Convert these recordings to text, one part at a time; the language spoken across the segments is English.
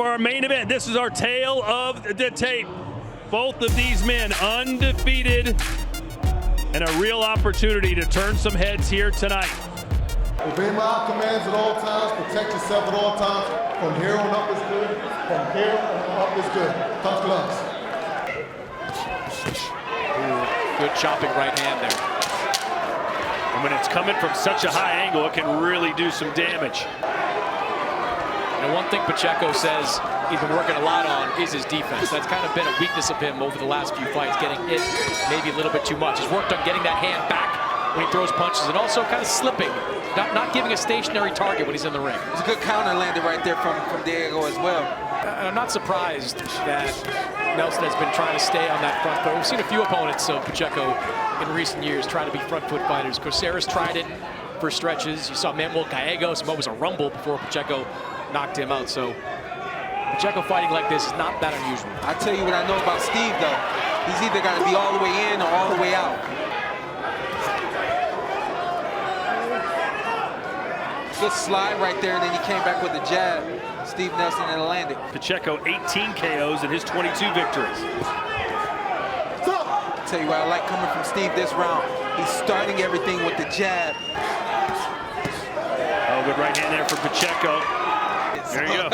For our main event, this is our tale of the tape. Both of these men undefeated and a real opportunity to turn some heads here tonight. Obey my commands at all times, protect yourself at all times. From here on up is good, from here on up is good. Tough gloves. Good chopping right hand there. And when it's coming from such a high angle, it can really do some damage. And one thing Pacheco says he's been working a lot on is his defense. That's kind of been a weakness of him over the last few fights, getting hit maybe a little bit too much. He's worked on getting that hand back when he throws punches and also kind of slipping, not giving a stationary target when he's in the ring. It's a good counter landed right there from Diego as well. And I'm not surprised that Nelson has been trying to stay on that front foot. We've seen a few opponents of Pacheco in recent years trying to be front foot fighters. Corceras tried it for stretches. You saw Manuel Gallegos, what was a rumble before Pacheco knocked him out. So Pacheco fighting like this is not that unusual. I tell you what I know about Steve though. He's either got to be all the way in or all the way out. Good slide right there, and then he came back with a jab. Steve Nelson and landed. Pacheco 18 KOs in his 22 victories. I'll tell you what I like coming from Steve this round. He's starting everything with the jab. Oh, good right hand there for Pacheco. There you go.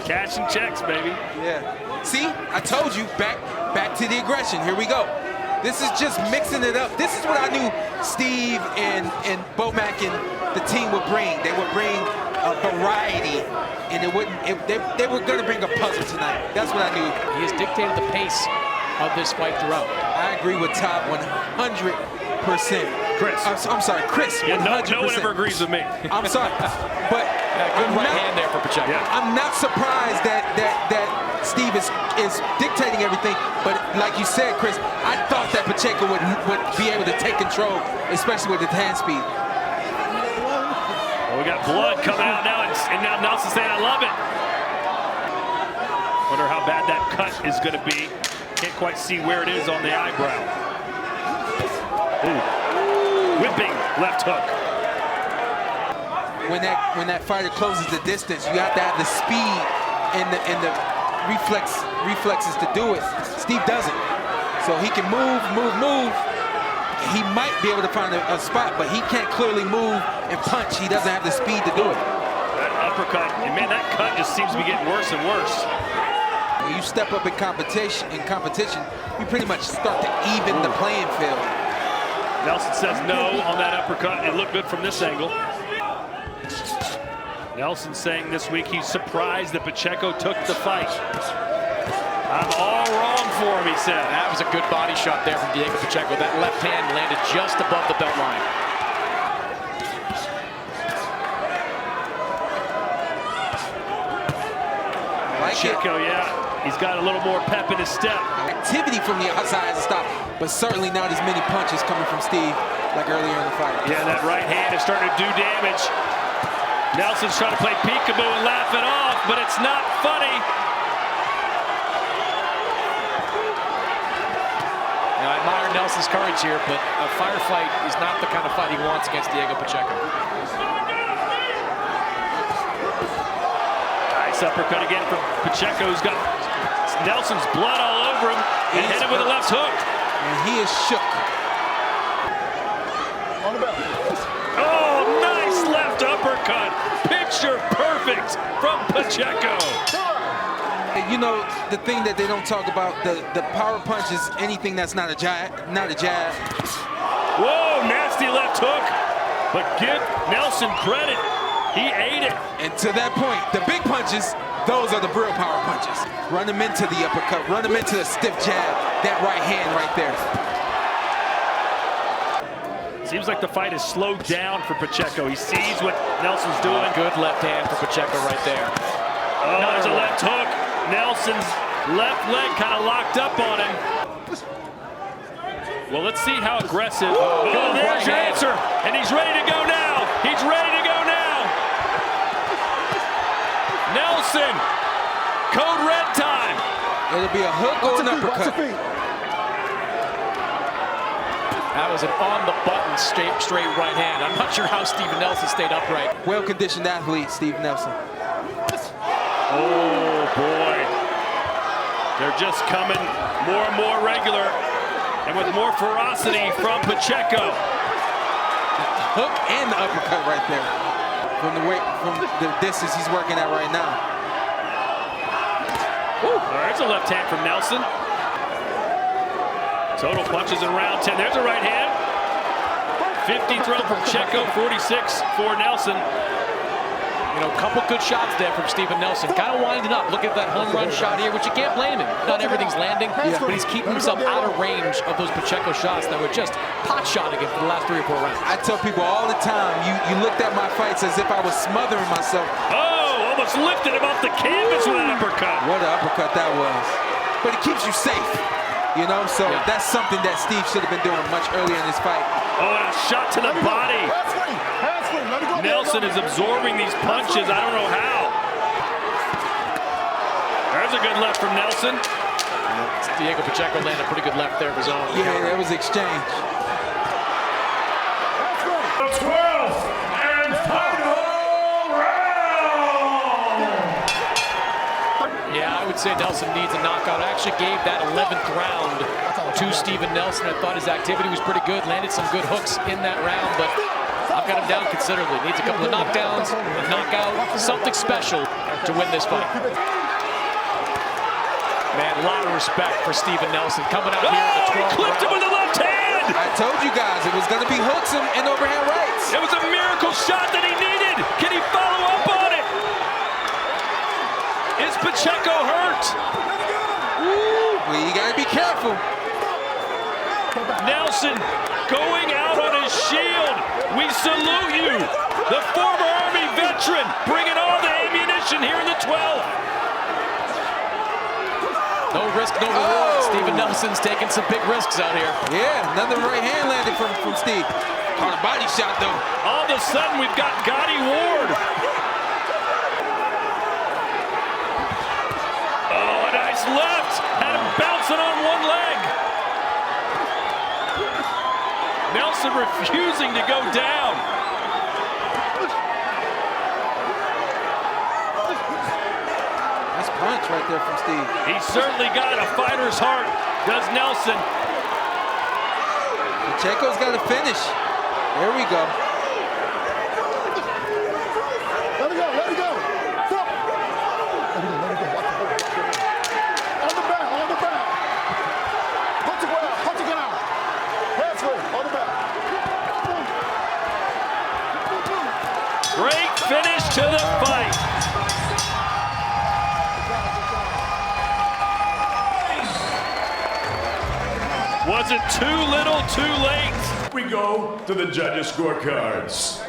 Cash and checks, baby. Yeah. See, I told you, back to the aggression. Here we go. This is just mixing it up. This is what I knew Steve and Bomac and the team would bring. They would bring a variety, and they were going to bring a puzzle tonight. That's what I knew. He has dictated the pace of this fight throughout. I agree with Todd 100%. Chris. I'm sorry, Chris. Yeah, no one ever agrees with me. I'm sorry, but good right hand there for Pacheco. Yeah. I'm not surprised that Steve is dictating everything. But like you said, Chris, I thought that Pacheco would be able to take control, especially with his hand speed. Well, we got blood coming out now, and now Nelson's saying, "I love it." Wonder how bad that cut is going to be. Can't quite see where it is on the eyebrow. Ooh. Whipping left hook. When that fighter closes the distance, you have to have the speed and the reflexes to do it. Steve doesn't. So he can move. He might be able to find a spot, but he can't clearly move and punch. He doesn't have the speed to do it. That uppercut, and man, that cut just seems to be getting worse and worse. When you step up in competition, you pretty much start to even the playing field. Nelson says no on that uppercut. It looked good from this angle. Nelson saying this week he's surprised that Pacheco took the fight. I'm all wrong for him, he said. That was a good body shot there from Diego Pacheco. That left hand landed just above the belt line. Pacheco, yeah, he's got a little more pep in his step. Activity from the outside has stopped, but certainly not as many punches coming from Steve like earlier in the fight. Yeah, that right hand is starting to do damage. Nelson's trying to play peekaboo and laugh it off, but it's not funny. Now, I admire Nelson's courage here, but a firefight is not the kind of fight he wants against Diego Pacheco. Nice uppercut again from Pacheco, who's got Nelson's blood all over him, and hit him with a left hook. And he is shook. On the belt. Oh, nice left uppercut. Picture perfect from Pacheco. You know, the thing that they don't talk about, the power punch is anything that's not a jab. Whoa, nasty left hook. But give Nelson credit. He ate it. And to that point, the big punches, those are the real power punches. Run him into the uppercut, run him into the stiff jab, that right hand right there. Seems like the fight is slowed down for Pacheco. He sees what Nelson's doing. Good left hand for Pacheco right there. Oh, there's a left hook. Nelson's left leg kind of locked up on him. Well, let's see how aggressive. Oh, there's your answer. And he's ready to go now. He's ready to go now. Nelson, code red time. It'll be a hook or an uppercut. That was an on-the-button straight right hand. I'm not sure how Steve Nelson stayed upright. Well-conditioned athlete, Steve Nelson. Oh, boy. They're just coming more and more regular and with more ferocity from Pacheco. Hook and the uppercut right there. From the distance he's working at right now. Woo. There's a left hand from Nelson. Total punches in round 10. There's a right hand. 50 thrown from Pacheco, 46 for Nelson. You know, a couple good shots there from Steven Nelson. Kind of winding up. Look at that home run shot here, which you can't blame him. Not everything's landing, but he's keeping himself out of range of those Pacheco shots that were just pot-shotting him for the last 3 or 4 rounds. I tell people all the time, you looked at my fights as if I was smothering myself. Oh, almost lifted him off the canvas with an uppercut. What an uppercut that was. But it keeps you safe, you know? So that's something that Steve should have been doing much earlier in this fight. Oh, and a shot to the body. Nelson is absorbing these punches. I don't know how. There's a good left from Nelson. Diego Pacheco landed a pretty good left there of his own. Yeah, that was exchange. The 12th and final round. Yeah, I would say Nelson needs a knockout. I actually gave that 11th round to Steven Nelson. I thought his activity was pretty good. Landed some good hooks in that round, but I've got him down considerably. Needs a couple of knockdowns, a knockout, something special to win this fight. Man, a lot of respect for Steven Nelson coming out here in the 12th clipped him with the left hand! I told you guys it was going to be hooks and overhand rights. It was a miracle shot that he needed. Can he follow up on it? Is Pacheco hurt? Ooh, well, you got to be careful. Nelson going out on his shield. We salute you, the former Army veteran, bringing all the ammunition here in the 12th. No risk, no reward. Steven Nelson's taking some big risks out here. Yeah, another right hand landed from Steve. Caught a body shot, though. All of a sudden, we've got Gotti Ward. Oh, a nice left. Had him bouncing on one leg. Nelson refusing to go down. Nice punch right there from Steve. He certainly got a fighter's heart, does Nelson. Pacheco's got to finish. There we go. Let it go, let it go. Stop. Let it go. On the back, on the back. Punch it out. Hands free, on the back. Great finish to the fight. Was it too little, too late? We go to the judges' scorecards.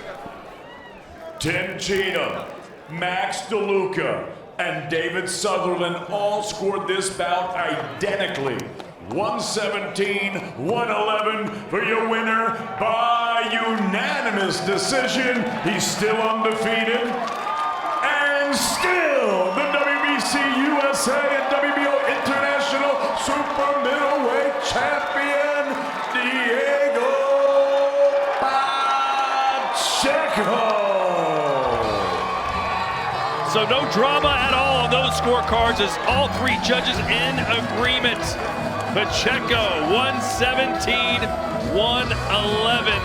Tim Cheatham, Max DeLuca, and David Sutherland all scored this bout identically. 117-111 for your winner by unanimous decision. He's still undefeated. And still the WBC USA and WBO International Super Middleweight Champion, Diego Pacheco. So no drama at all on those scorecards as all 3 judges in agreement. Pacheco 117-111.